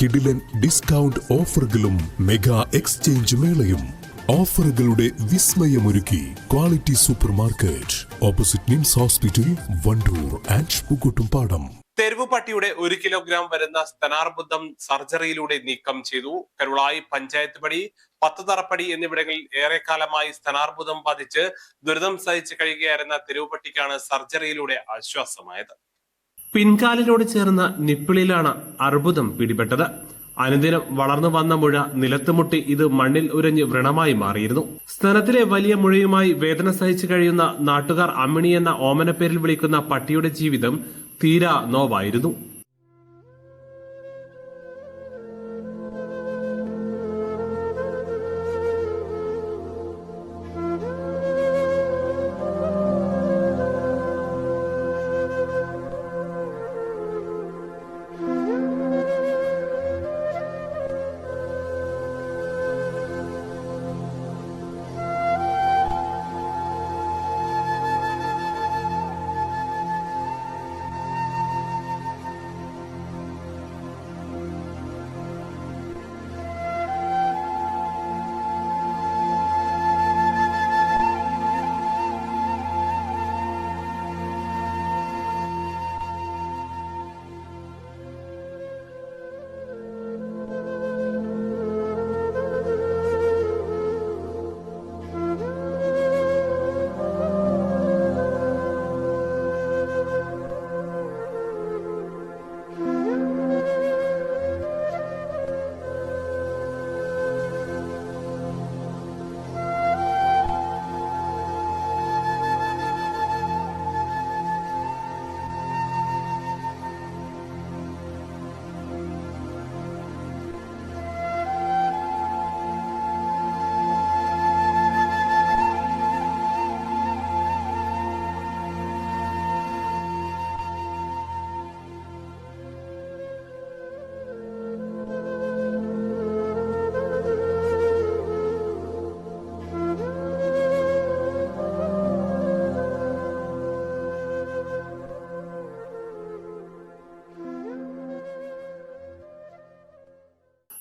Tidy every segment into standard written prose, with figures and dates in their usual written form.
കിടിലൻ ഡിസ്കൗണ്ട് ഓഫറുകളും mega exchange മേളയും. ഓഫറുകളുടെ വിസ്മയമൊരുക്കി quality supermarket opposite NIMS hospital, Wandoor and Pookkottumpadam. തെരുവ് പട്ടിയുടെ 1 കിലോഗ്രാം വരുന്ന സ്തനാർബുദം സർജറിയിലൂടെ നീക്കം ചെയ്തു. കരുളായി പഞ്ചായത്ത് പടി, 10 തറപ്പടി എന്നിവിടങ്ങളിൽ ഏറെക്കാലമായി സ്തനാർബുദം ബാധിച്ച് ദുരിതം സഹിച്ച് കഴിയുകയായിരുന്ന തെരുവ് പട്ടിക്കാണ് സർജറിയിലൂടെ ആശ്വാസമായത്. പിൻകാലിനോട് ചേർന്ന നിപ്പിളിലാണ് അർബുദം പിടിപെട്ടത്. അനുദിനം വളർന്നു വന്ന മുഴ നിലത്തുമുട്ടി ഇത് മണ്ണിൽ ഉരഞ്ഞ് വ്രണമായി മാറിയിരുന്നു. സ്തനത്തിലെ വലിയ മുഴയുമായി വേദന സഹിച്ചു കഴിയുന്ന നാട്ടുകാർ അമ്മിണി എന്ന ഓമനപ്പേരിൽ വിളിക്കുന്ന പട്ടിയുടെ ജീവിതം തീരാ നോവായിരുന്നു.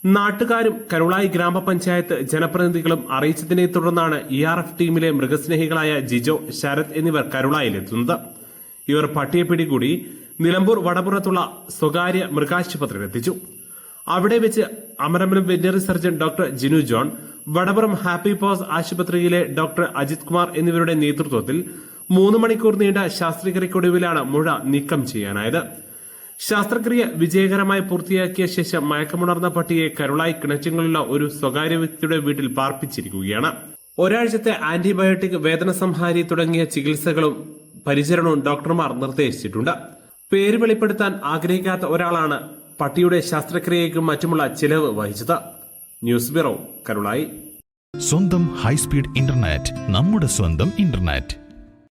നാട്ടുകാരും കരുളായി ഗ്രാമപഞ്ചായത്ത് ജനപ്രതിനിധികളും അറിയിച്ചതിനെ തുടർന്നാണ് ERF ടീമിലെ മൃഗസ്നേഹികളായ ജിജോ, ശരത് എന്നിവർ കരുളായിലെത്തുന്നത്. ഇവർ പട്ടിയെ പിടികൂടി നിലമ്പൂർ വടപുറത്തുള്ള സ്വകാര്യ മൃഗാശുപത്രിയിലെത്തിച്ചു. അവിടെ വെച്ച് Amarambalam veterinary surgeon doctor Jinu John, Vadapuram happy paws ആശുപത്രിയിലെ ഡോക്ടർ അജിത് കുമാർ എന്നിവരുടെ നേതൃത്വത്തിൽ 3 മണിക്കൂർ നീണ്ട ശാസ്ത്രക്രിയക്കൊടുവിലാണ് മുഴ നീക്കം ചെയ്യാനായത്. ശസ്ത്രക്രിയ വിജയകരമായി പൂർത്തിയാക്കിയ ശേഷം മയക്കമുണർന്ന പട്ടിയെ കരുളായി കിണറ്റിലുള്ള ഒരു സ്വകാര്യ വ്യക്തിയുടെ വീട്ടിൽ പാർപ്പിച്ചിരിക്കുകയാണ്. ഒരാഴ്ചത്തെ ആന്റിബയോട്ടിക്, വേദന സംഹാരി തുടങ്ങിയ ചികിത്സകളും പരിചരണവും ഡോക്ടർമാർ നിർദ്ദേശിച്ചിട്ടുണ്ട്. പേര് വെളിപ്പെടുത്താൻ ആഗ്രഹിക്കാത്ത ഒരാളാണ് പട്ടിയുടെ ശസ്ത്രക്രിയയ്ക്കും മറ്റുമുള്ള ചിലവ് വഹിച്ചത്. News bureau, Karulai. സ്വന്തം ഹൈസ്പീഡ് ഇന്റർനെറ്റ്, നമ്മുടെ സ്വന്തം ഇന്റർനെറ്റ്.